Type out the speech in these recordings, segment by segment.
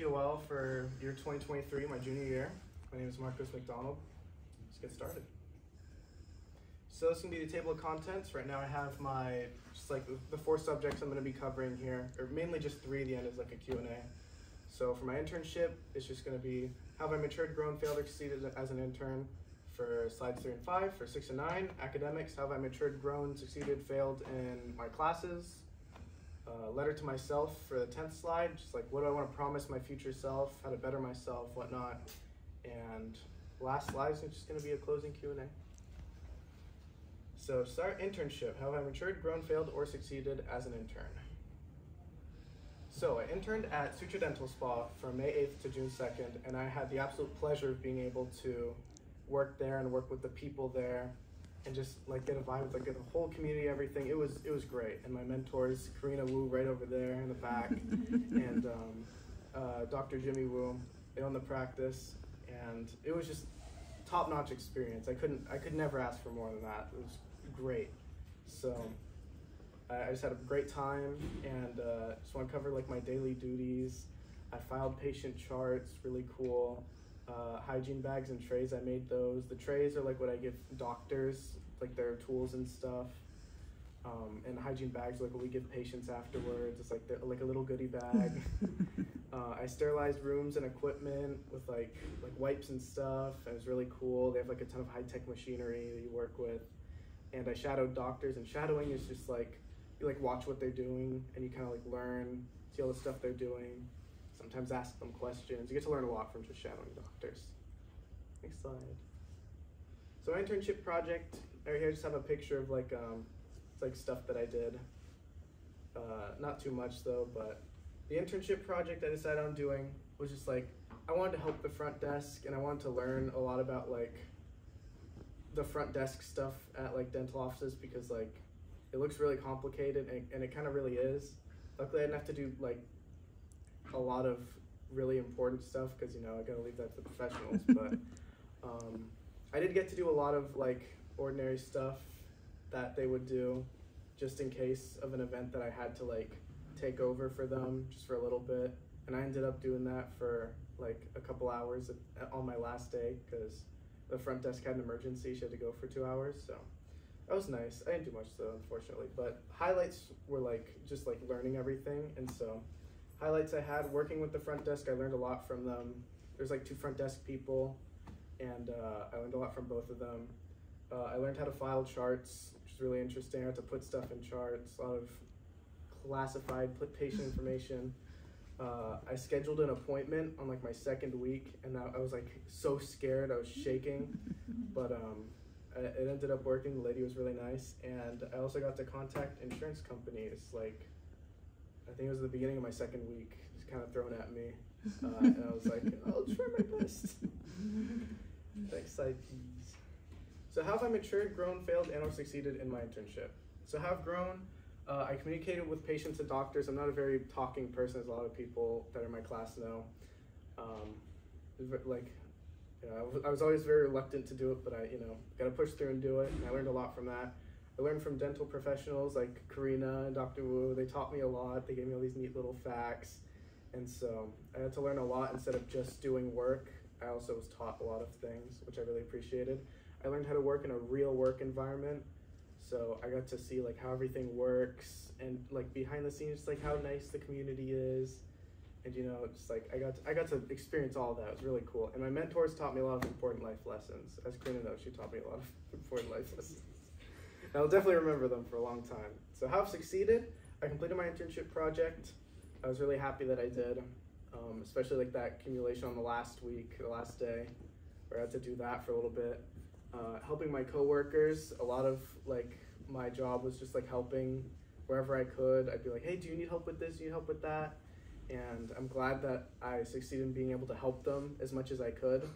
TPOL for year 2023, my junior year. My name is Marcos McDonald. Let's get started. So this is going to be the table of contents. Right now I have my, just like the 4 subjects I'm going to be covering here, or mainly just 3, the end is like a Q&A. So for my internship, it's just going to be how have I matured, grown, failed, or succeeded as an intern for slides 3 and 5. For 6 and 9, academics, how have I matured, grown, succeeded, failed in my classes. Letter to myself for the 10th slide, just like what do I want to promise my future self, how to better myself, whatnot. And last slide is just going to be a closing Q&A. So start internship, how have I matured, grown, failed, or succeeded as an intern? So I interned at Suture Dental Spa from May 8th to June 2nd, and I had the absolute pleasure of being able to work there and work with the people there and just like get a vibe with like the whole community, everything. It was great. And my mentors, Karina Wu right over there in the back, and Dr. Jimmy Wu, they own the practice, and it was just top-notch experience. I could never ask for more than that. It was great. So I just had a great time, and just want to cover like my daily duties. I filed patient charts, really cool. Hygiene bags and trays, I made those. The trays are like what I give doctors, like their tools and stuff. And hygiene bags are like what we give patients afterwards. It's like a little goodie bag. I sterilized rooms and equipment with like wipes and stuff. It was really cool. They have like a ton of high-tech machinery that you work with. And I shadowed doctors, and shadowing is just like, you like watch what they're doing and you kind of like learn, see all the stuff they're doing. Sometimes ask them questions. You get to learn a lot from just shadowing doctors. Next slide. So my internship project, right here I just have a picture of like, it's like stuff that I did. Not too much though, but the internship project I decided on doing was just like, I wanted to help the front desk, and I wanted to learn a lot about like the front desk stuff at like dental offices, because like it looks really complicated, and it kind of really is. Luckily I didn't have to do like a lot of really important stuff, because you know I gotta leave that to the professionals. But I did get to do a lot of like ordinary stuff that they would do just in case of an event that I had to like take over for them just for a little bit, and I ended up doing that for like a couple hours on my last day, because the front desk had an emergency. She had to go for 2 hours, so that was nice. I didn't do much though, unfortunately, but highlights were like just like learning everything. And so highlights I had working with the front desk, I learned a lot from them. There's like 2 front desk people, and I learned a lot from both of them. I learned how to file charts, which is really interesting. I had to put stuff in charts, a lot of classified patient information. I scheduled an appointment on like my 2nd week, and I was like so scared, I was shaking, but it ended up working. The lady was really nice, and I also got to contact insurance companies. Like, I think it was the beginning of my 2nd week. It's kind of thrown at me, and I was like, I'll try my best. Next slide, please. So how have I matured, grown, failed, and or succeeded in my internship? So how I've grown, I communicated with patients and doctors. I'm not a very talking person, as a lot of people that are in my class know. I was always very reluctant to do it, but I got to push through and do it, and I learned a lot from that. I learned from dental professionals like Karina and Dr. Wu. They taught me a lot. They gave me all these neat little facts, and so I had to learn a lot instead of just doing work. I also was taught a lot of things, which I really appreciated. I learned how to work in a real work environment, so I got to see like how everything works, and like behind the scenes, like how nice the community is, and just like I got to experience all of that. It was really cool, and my mentors taught me a lot of important life lessons. As Karina knows, she taught me a lot of important life lessons. I'll definitely remember them for a long time. So how I've succeeded, I completed my internship project. I was really happy that I did, especially like that accumulation on the last week, the last day, where I had to do that for a little bit. Helping my coworkers, a lot of like my job was just like helping wherever I could. I'd be like, hey, do you need help with this? Do you need help with that? And I'm glad that I succeeded in being able to help them as much as I could.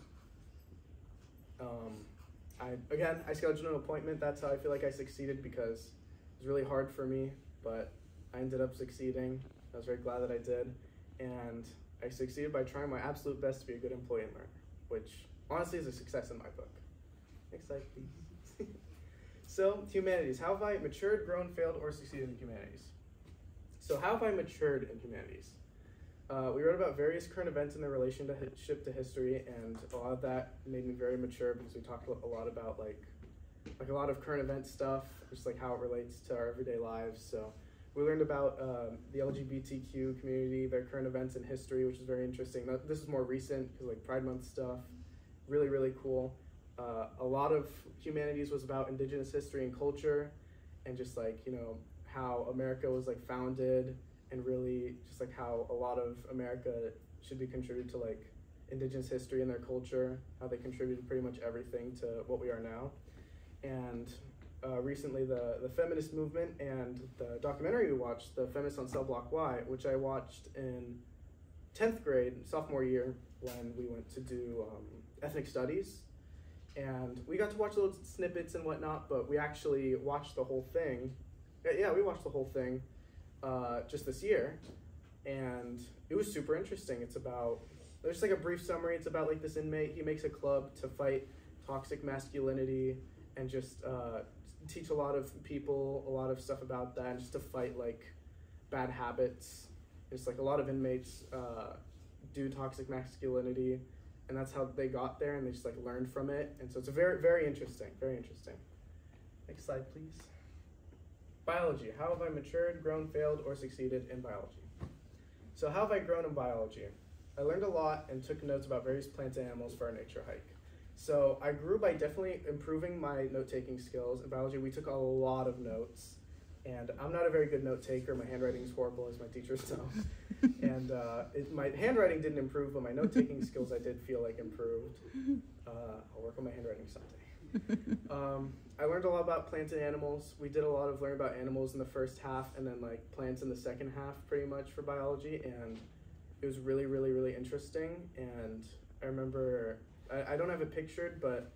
I scheduled an appointment. That's how I feel like I succeeded, because it was really hard for me, but I ended up succeeding. I was very glad that I did. And I succeeded by trying my absolute best to be a good employee and learner, which honestly is a success in my book. Next slide, please. So, humanities. How have I matured, grown, failed, or succeeded in humanities? So how have I matured in humanities? We wrote about various current events in their relationship to history, and a lot of that made me very mature because we talked a lot about like a lot of current event stuff, just like how it relates to our everyday lives. So we learned about the LGBTQ community, their current events in history, which is very interesting. This is more recent because like Pride Month stuff, really, really cool. A lot of humanities was about indigenous history and culture, and just like, you know, how America was like founded, and really just like how a lot of America should be contributed to like indigenous history and their culture, how they contributed pretty much everything to what we are now. And recently the feminist movement and the documentary we watched, The Feminist on Cell Block Y, which I watched in 10th grade, sophomore year, when we went to do ethnic studies. And we got to watch little snippets and whatnot, but we actually watched the whole thing. Yeah, we watched the whole thing just this year, and it was super interesting. It's about, there's like a brief summary. It's about like this inmate, he makes a club to fight toxic masculinity and just teach a lot of people a lot of stuff about that, and just to fight like bad habits. It's like a lot of inmates do toxic masculinity, and that's how they got there, and they just like learned from it. And so it's a very, very interesting, very interesting. Next slide, please. Biology. How have I matured, grown, failed, or succeeded in biology? So how have I grown in biology? I learned a lot and took notes about various plants and animals for our nature hike. So I grew by definitely improving my note-taking skills. In biology, we took a lot of notes, and I'm not a very good note taker. My handwriting is horrible, as my teachers know. And my handwriting didn't improve, but my note-taking skills I did feel like improved. I'll work on my handwriting someday. I learned a lot about plants and animals. We did a lot of learning about animals in the first half, and then like plants in the second half, pretty much, for biology. And it was really, really, really interesting. And I remember, I don't have it pictured, but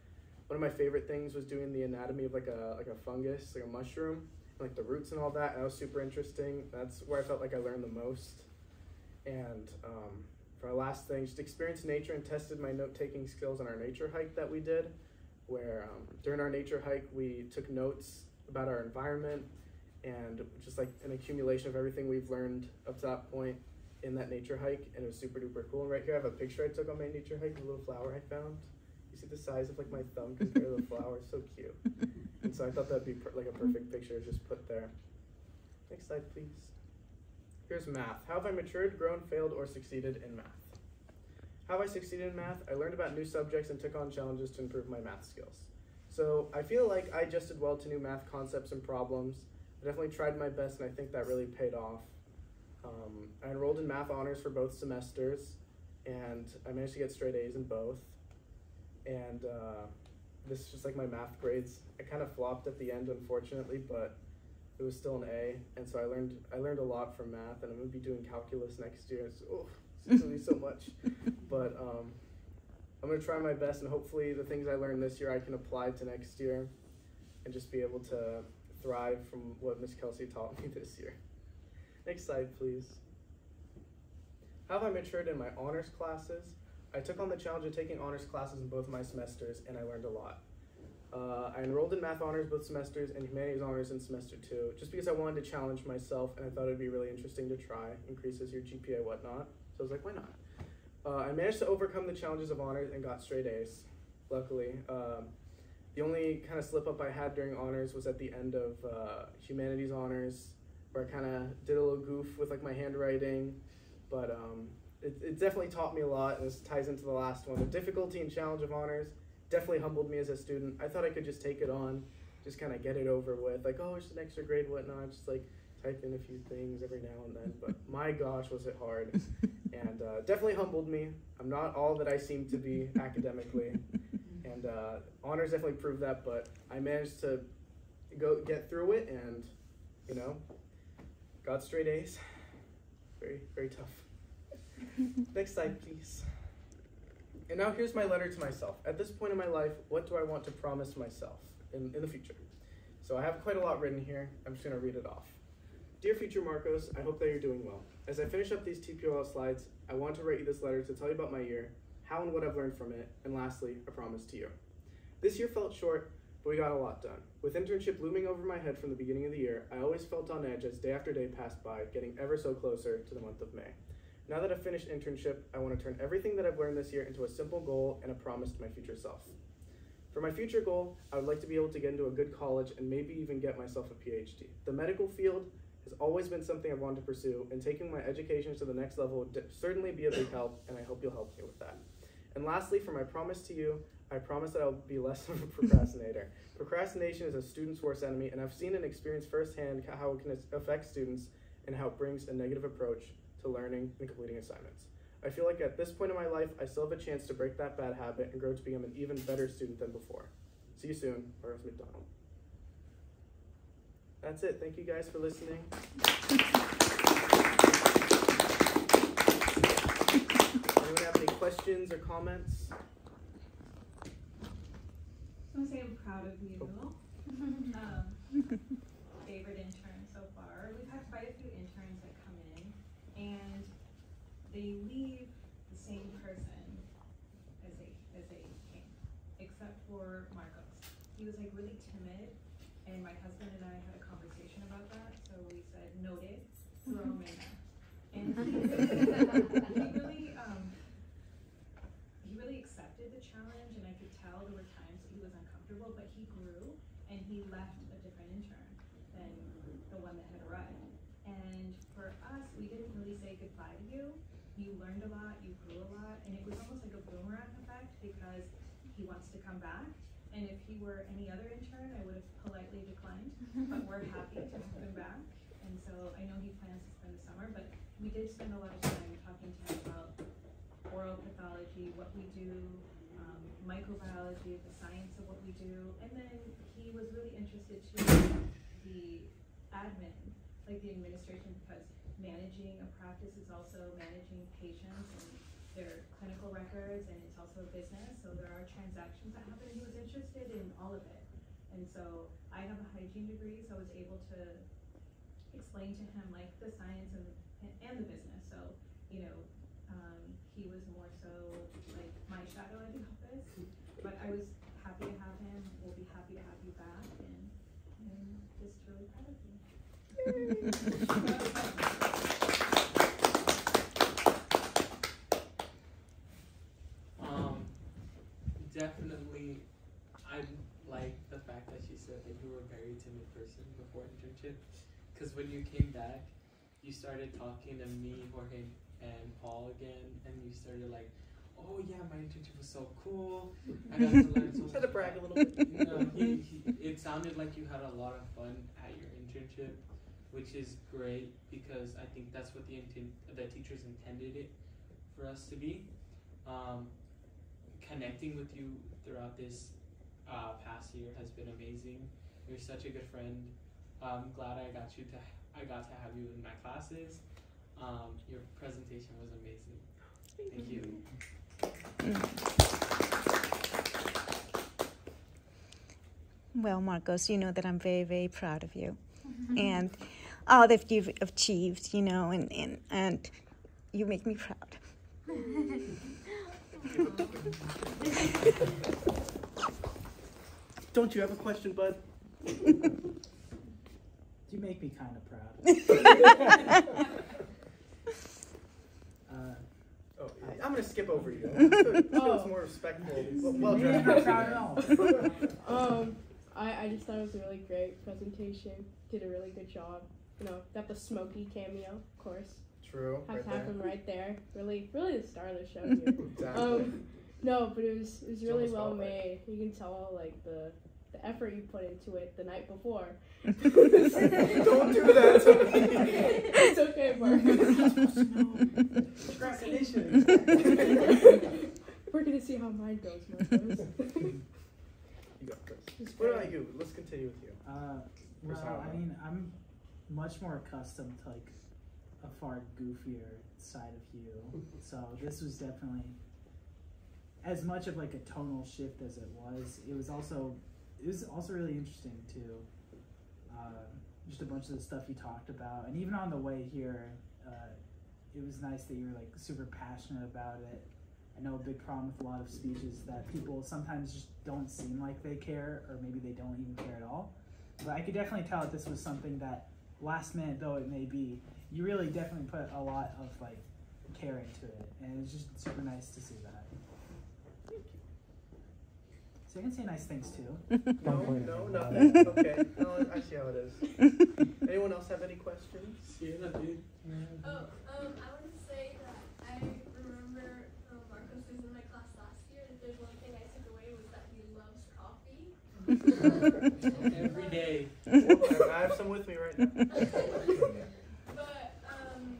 one of my favorite things was doing the anatomy of like a fungus, like a mushroom, like the roots and all that. And that was super interesting. That's where I felt like I learned the most. And for our last thing, just experienced nature and tested my note-taking skills on our nature hike that we did, where during our nature hike, we took notes about our environment and just like an accumulation of everything we've learned up to that point in that nature hike, and it was super duper cool. And right here I have a picture I took on my nature hike, a little flower I found. You see the size of like my thumb compared to the flower, it's so cute. And so I thought that'd be like a perfect picture to just put there. Next slide, please. Here's math. How have I matured, grown, failed, or succeeded in math? How have I succeeded in math? I learned about new subjects and took on challenges to improve my math skills. So I feel like I adjusted well to new math concepts and problems. I definitely tried my best, and I think that really paid off. I enrolled in math honors for both semesters, and I managed to get straight A's in both. And this is just like my math grades. I kind of flopped at the end, unfortunately, but it was still an A. And so I learned a lot from math, and I'm gonna be doing calculus next year. So, it's gonna be so much. But I'm gonna try my best, and hopefully the things I learned this year I can apply to next year, and just be able to thrive from what Miss Kelsey taught me this year. Next slide, please. How have I matured in my honors classes? I took on the challenge of taking honors classes in both my semesters, and I learned a lot. I enrolled in math honors both semesters and humanities honors in semester 2, just because I wanted to challenge myself, and I thought it'd be really interesting to try, increases your GPA and whatnot. So I was like, why not? I managed to overcome the challenges of honors and got straight A's, luckily. The only kind of slip up I had during honors was at the end of humanities honors, where I kind of did a little goof with like my handwriting, but it definitely taught me a lot, and this ties into the last one. The difficulty and challenge of honors definitely humbled me as a student. I thought I could just take it on, just kind of get it over with, like, oh, it's just an extra grade, whatnot, just like type in a few things every now and then, but my gosh, was it hard, and definitely humbled me. I'm not all that I seem to be academically, and honors definitely proved that, but I managed to get through it, and, you know, got straight A's. Very, very tough. Next slide, please. And now here's my letter to myself. At this point in my life, what do I want to promise myself in the future? So I have quite a lot written here. I'm just going to read it off. Dear future Marcos, I hope that you're doing well. As I finish up these TPOL slides, I want to write you this letter to tell you about my year, how and what I've learned from it, and lastly, a promise to you. This year felt short, but we got a lot done. With internship looming over my head from the beginning of the year, I always felt on edge as day after day passed by, getting ever so closer to the month of May. Now that I've finished internship, I want to turn everything that I've learned this year into a simple goal and a promise to my future self. For my future goal, I would like to be able to get into a good college and maybe even get myself a PhD. The medical field has always been something I've wanted to pursue, and taking my education to the next level would certainly be a big help, and I hope you'll help me with that. And lastly, for my promise to you, I promise that I'll be less of a procrastinator. Procrastination is a student's worst enemy, and I've seen and experienced firsthand how it can affect students and how it brings a negative approach to learning and completing assignments. I feel like at this point in my life, I still have a chance to break that bad habit and grow to become an even better student than before. See you soon, Horace McDonald. That's it. Thank you guys for listening. Anyone have any questions or comments? I want to say I'm proud of you. Favorite intern so far. We've had quite a few interns that come in, and they leave the same person as they came, except for Marcos. He was like really timid, and my husband and I had a conversation about that. So we said, noted, throw him in there. And he really accepted the challenge, and I could tell there were times that he was uncomfortable, but he grew, and he left a different intern than the one that had arrived. And for us, we didn't really say goodbye to you. You learned a lot, you grew a lot, and it was almost like a boomerang effect because he wants to come back. And if he were any other intern, I would have politely declined, but we're happy to have him back. And so I know he plans to spend the summer, but we did spend a lot of time talking to him about oral pathology, what we do, microbiology, the science of what we do. And then he was really interested too in the admin, like the administration, because managing a practice is also managing patients and their clinical records, and it's also a business, so there are transactions that happen. He was interested in all of it. And so I have a hygiene degree, so I was able to explain to him like the science and the business. So, you know, he was more so like my shadow at the office, but I was happy to have him. We'll be happy to have you back, and I'm just really proud of you. Definitely, I like the fact that she said that you were a very timid person before internship, because when you came back, you started talking to me, Jorge, and Paul again, and you started like, oh yeah, my internship was so cool. I got to learn so much. Try to brag a little bit. You know, it sounded like you had a lot of fun at your internship, which is great because I think that's what the teachers intended it for us to be. Connecting with you throughout this past year has been amazing. You're such a good friend. I'm glad I got to have you in my classes. Your presentation was amazing. Thank you. Well, Marcos, you know that I'm very, very proud of you and all that you've achieved, you know, and you make me proud. Don't you have a question, bud? You make me kind of proud. I'm going to skip over you. It feels more respectful. Well, You're not proud at all. I just thought it was a really great presentation. Did a really good job. You know, got the Smokey cameo, of course. True. Have Right to have there. him right there. Really the star of the show here. Exactly. No, but it was really Jonas well Spotlight. made. You can tell like the effort you put into it the night before. Don't do that to me. It's okay, Marcus. Procrastination. We're gonna see how mine goes, Marcus. You got this. What about you? Let's continue with you. Well, I mean, I'm much more accustomed to like a far goofier side of you, so this was definitely as much of like a tonal shift as it was. It was also really interesting too. Just a bunch of the stuff you talked about, and even on the way here, it was nice that you were like super passionate about it. I know a big problem with a lot of speeches that people sometimes just don't seem like they care, or maybe they don't even care at all. But I could definitely tell that this was something that, last minute though it may be, you really definitely put a lot of like care into it, and it's just super nice to see that. So you can say nice things too. No, nothing. Okay, no, I see how it is. Anyone else have any questions? Oh, I wanted to say that I remember Marcos was in my class last year, and if there's one thing I took away was that he loves coffee. Every day. Well, I have some with me right now. But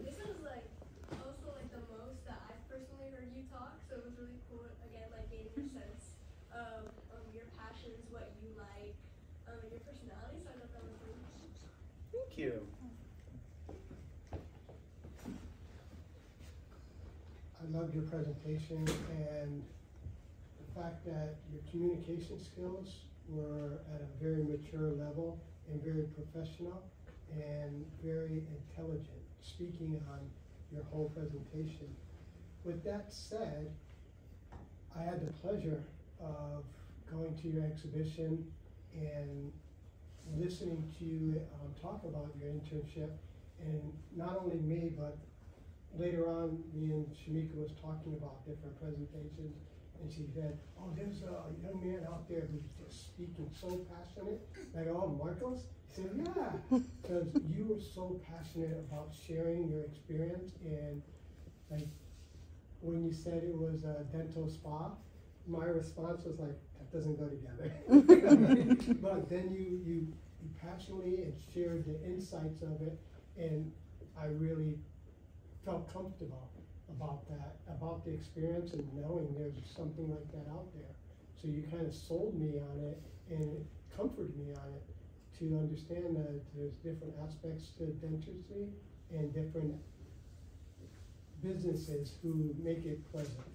this was like also like the most that I've personally heard you talk, so it was really cool again, like gaining a sense of your passions, what you like, and your personality. So I thought that was really cool. Thank you. I loved your presentation and the fact that your communication skills were at a very mature level and very professional and very intelligent, speaking on your whole presentation. With that said, I had the pleasure of going to your exhibition and listening to you talk about your internship, and not only me, but later on, me and Shamika was talking about different presentations, and she said, oh, there's a young man out there who's just speaking so passionate. And I go, oh, Marcos? He said, yeah, because you were so passionate about sharing your experience, and like when you said it was a dental spa, my response was like, that doesn't go together. But then you passionately and shared the insights of it, and I really felt comfortable about that, about the experience and knowing there's something like that out there. So you kind of sold me on it and comforted me on it to understand that there's different aspects to dentistry and different businesses who make it pleasant.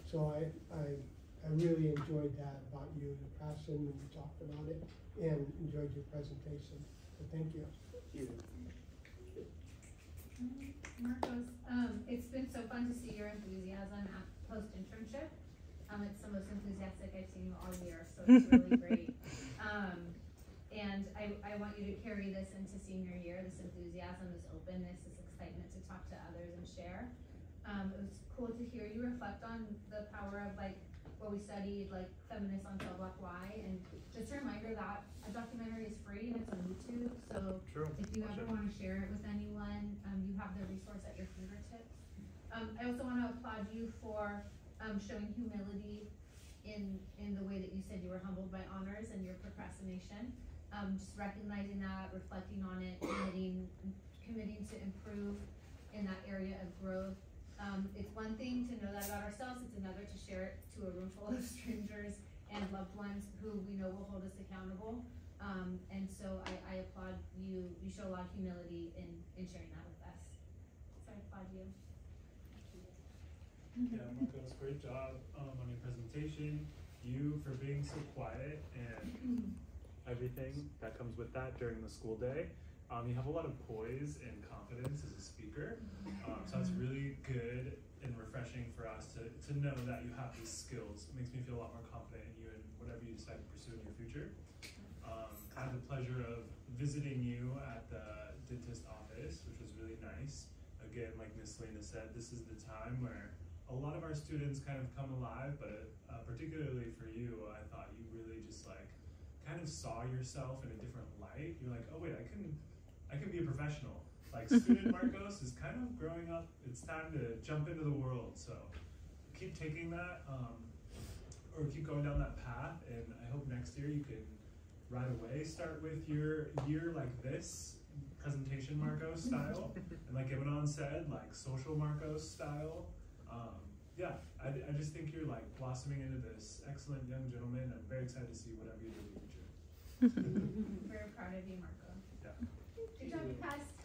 So I really enjoyed that about you, the passion when you talked about it, and enjoyed your presentation. So thank you. Thank you. Marcos, it's been so fun to see your enthusiasm at post-internship. It's the most enthusiastic I've seen you all year, so it's really great. And I want you to carry this into senior year, this enthusiasm, this openness, this excitement to talk to others and share. It was cool to hear you reflect on the power of like what we studied, like feminists on Cell Block Y, and just a reminder that a documentary is free and it's on YouTube, so True. if you ever want to share it with anyone, you have the resource at your fingertips. I also want to applaud you for showing humility in the way that you said you were humbled by honors and your procrastination. Just recognizing that, reflecting on it, committing to improve in that area of growth. It's one thing to know that about ourselves, it's another to share it to a room full of strangers and loved ones who we know will hold us accountable. And so I applaud you. You show a lot of humility in sharing that with us. So I applaud you. Yeah, Marcos, great job on your presentation. You for being so quiet and everything that comes with that during the school day. You have a lot of poise and confidence as a speaker, so that's really good and refreshing for us to know that you have these skills. It makes me feel a lot more confident in you and whatever you decide to pursue in your future. I had the pleasure of visiting you at the dentist office, which was really nice. Again, like Miss Selena said, this is the time where a lot of our students kind of come alive, but particularly for you, I thought you really just like kind of saw yourself in a different light. You're like, oh wait, I can be a professional. Like student Marcos is kind of growing up. It's time to jump into the world. So keep taking that, or keep going down that path. And I hope next year you can right away start with your year like this, presentation Marcos style, and like Imanon said, like social Marcos style. Yeah, I just think you're like blossoming into this excellent young gentleman. I'm very excited to see whatever you do in the future. Very proud of you, Marco. Yeah. Good job, you passed.